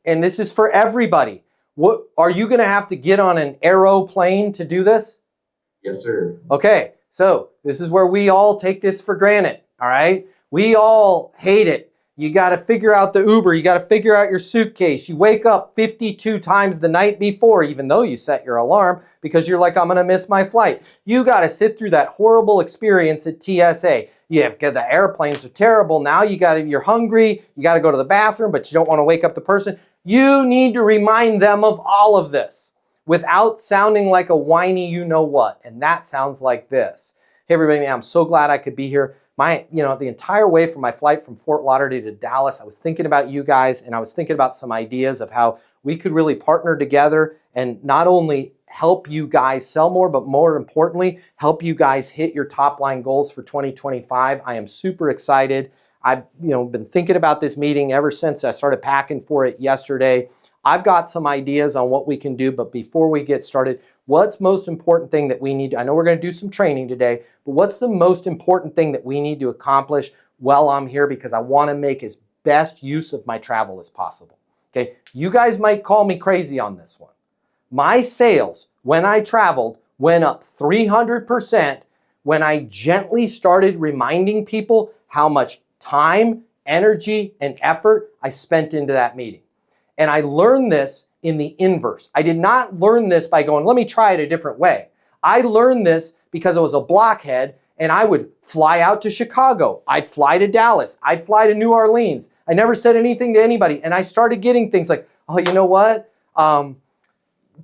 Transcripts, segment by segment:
and this is for everybody. What are you going to have to get on an aeroplane to do this? Yes, sir. Okay, so this is where we all take this for granted, all right? We all hate it. You got to figure out the Uber. You got to figure out your suitcase. You wake up 52 times the night before, even though you set your alarm, because you're like, I'm going to miss my flight. You got to sit through that horrible experience at TSA. Yeah, because the airplanes are terrible. Now you're hungry. You got to go to the bathroom, but you don't want to wake up the person. You need to remind them of all of this without sounding like a whiny you-know-what. And that sounds like this. Hey, everybody, I'm so glad I could be here. The entire way from my flight from Fort Lauderdale to Dallas, I was thinking about you guys, and I was thinking about some ideas of how we could really partner together and not only help you guys sell more, but more importantly, help you guys hit your top line goals for 2025. I am super excited. I've been thinking about this meeting ever since I started packing for it yesterday. I've got some ideas on what we can do, but before we get started, what's most important thing that we need? I know we're going to do some training today, but what's the most important thing that we need to accomplish while I'm here? Because I want to make as best use of my travel as possible. Okay, you guys might call me crazy on this one. My sales, when I traveled, went up 300% when I gently started reminding people how much time, energy, and effort I spent into that meeting. And I learned this in the inverse. I did not learn this by going, let me try it a different way. I learned this because I was a blockhead and I would fly out to Chicago. I'd fly to Dallas. I'd fly to New Orleans. I never said anything to anybody. And I started getting things like, oh, you know what?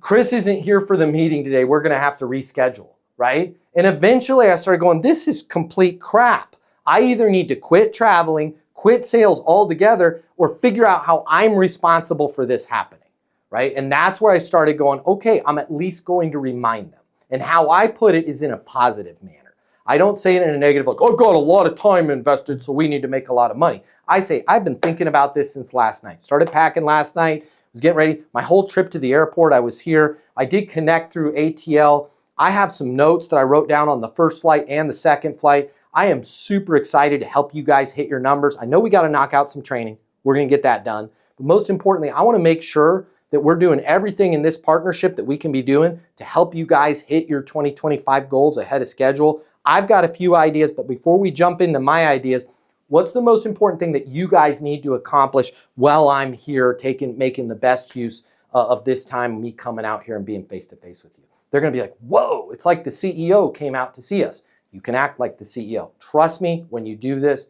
Chris isn't here for the meeting today. We're going to have to reschedule, right? And eventually I started going, this is complete crap. I either need to quit traveling, quit sales altogether, or figure out how I'm responsible for this happening, right? And that's where I started going, okay, I'm at least going to remind them. And how I put it is in a positive manner. I don't say it in a negative, like, I've got a lot of time invested, so we need to make a lot of money. I say, I've been thinking about this since last night. Started packing last night, was getting ready. My whole trip to the airport, I was here. I did connect through ATL. I have some notes that I wrote down on the first flight and the second flight. I am super excited to help you guys hit your numbers. I know we got to knock out some training. We're going to get that done. But most importantly, I want to make sure that we're doing everything in this partnership that we can be doing to help you guys hit your 2025 goals ahead of schedule. I've got a few ideas, but before we jump into my ideas, what's the most important thing that you guys need to accomplish while I'm here making the best use of this time, me coming out here and being face-to-face with you? They're going to be like, whoa, it's like the CEO came out to see us. You can act like the CEO. Trust me, when you do this,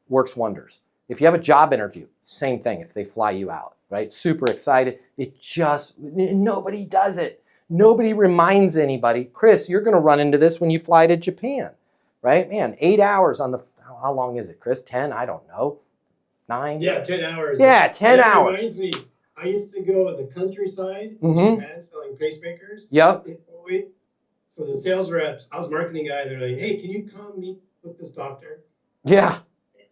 works wonders. If you have a job interview, same thing if they fly you out, right? Super excited. Nobody does it. Nobody reminds anybody. Chris, you're going to run into this when you fly to Japan, right? Man, 8 hours on the, how long is it, Chris? 10? I don't know. 9? Yeah, 10 hours. Yeah, 10 hours. Reminds me, I used to go to the countryside in Japan selling pacemakers. Yep. So the sales reps, I was a marketing guy, they're like, hey, can you come meet with this doctor? Yeah.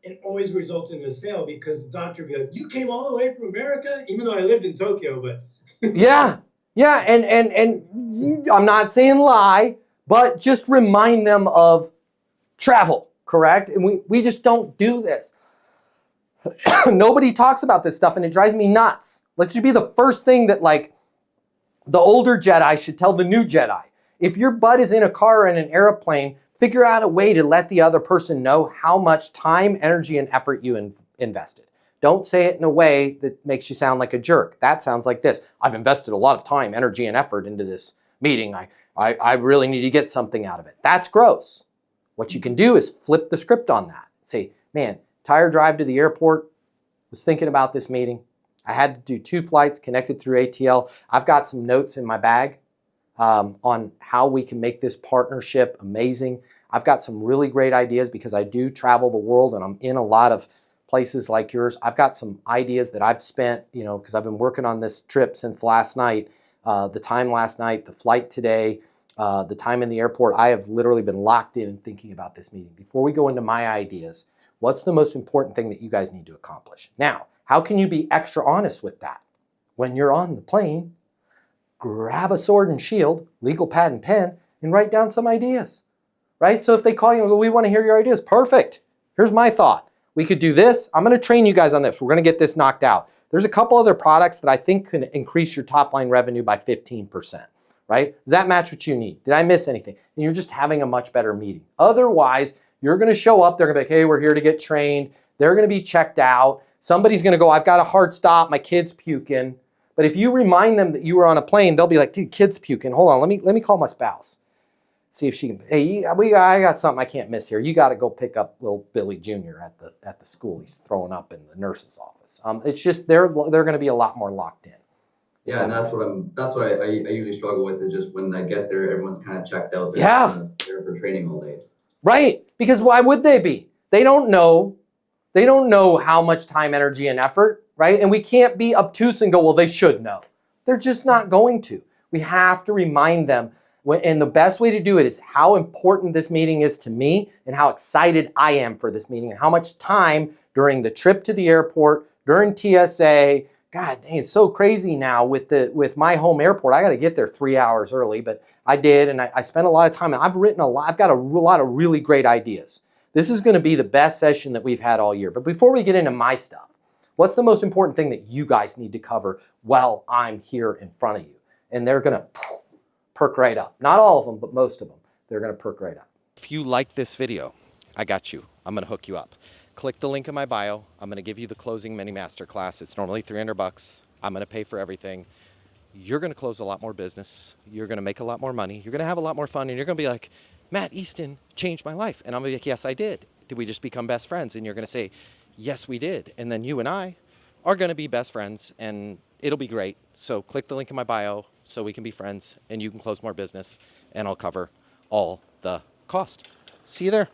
It always resulted in a sale because the doctor would be like, you came all the way from America? Even though I lived in Tokyo, but. Yeah. Yeah. And I'm not saying lie, but just remind them of travel, correct? And we just don't do this. Nobody talks about this stuff and it drives me nuts. Let's just be the first thing that like the older Jedi should tell the new Jedi. If your butt is in a car or in an airplane, figure out a way to let the other person know how much time, energy, and effort you invested. Don't say it in a way that makes you sound like a jerk. That sounds like this. I've invested a lot of time, energy, and effort into this meeting. I really need to get something out of it. That's gross. What you can do is flip the script on that. Say, man, entire drive to the airport, was thinking about this meeting. I had to do 2 flights connected through ATL. I've got some notes in my bag on how we can make this partnership amazing. I've got some really great ideas because I do travel the world and I'm in a lot of places like yours. I've got some ideas that I've spent, because I've been working on this trip since last night, the time last night, the flight today, the time in the airport. I have literally been locked in and thinking about this meeting. Before we go into my ideas, what's the most important thing that you guys need to accomplish? Now, how can you be extra honest with that? When you're on the plane, grab a sword and shield, legal pad and pen, and write down some ideas, right? So if they call you and go, we want to hear your ideas, perfect. Here's my thought. We could do this. I'm going to train you guys on this. We're going to get this knocked out. There's a couple other products that I think can increase your top line revenue by 15%, right? Does that match what you need? Did I miss anything? And you're just having a much better meeting. Otherwise, you're gonna show up, they're gonna be like, hey, we're here to get trained. They're gonna be checked out. Somebody's gonna go, I've got a hard stop, my kid's puking. But if you remind them that you were on a plane, they'll be like, dude, kid's puking. Hold on, let me call my spouse. See if she can, hey, I got something I can't miss here. You got to go pick up little Billy Jr. at the school. He's throwing up in the nurse's office. It's just they're going to be a lot more locked in. Yeah, and that's what I usually struggle with is just when I get there, everyone's kind of checked out. They're Yeah. kind of there for training all day. Right, because why would they be? They don't know. They don't know how much time, energy, and effort, right? And we can't be obtuse and go, well, they should know. They're just not going to. We have to remind them. And the best way to do it is how important this meeting is to me and how excited I am for this meeting and how much time during the trip to the airport, during TSA. God dang, it's so crazy now with my home airport. I got to get there 3 hours early, but I did, and I spent a lot of time, and I've written a lot. I've got a lot of really great ideas. This is going to be the best session that we've had all year. But before we get into my stuff, what's the most important thing that you guys need to cover while I'm here in front of you? And they're going to perk right up. Not all of them, but most of them. They're going to perk right up. If you like this video, I got you. I'm going to hook you up. Click the link in my bio. I'm going to give you the closing mini masterclass. It's normally $300. I'm going to pay for everything. You're going to close a lot more business. You're going to make a lot more money. You're going to have a lot more fun. And you're going to be like, Matt Easton changed my life. And I'm going to be like, yes, I did. Did we just become best friends? And you're going to say, yes, we did. And then you and I are going to be best friends, and it'll be great. So click the link in my bio so we can be friends and you can close more business, and I'll cover all the cost. See you there.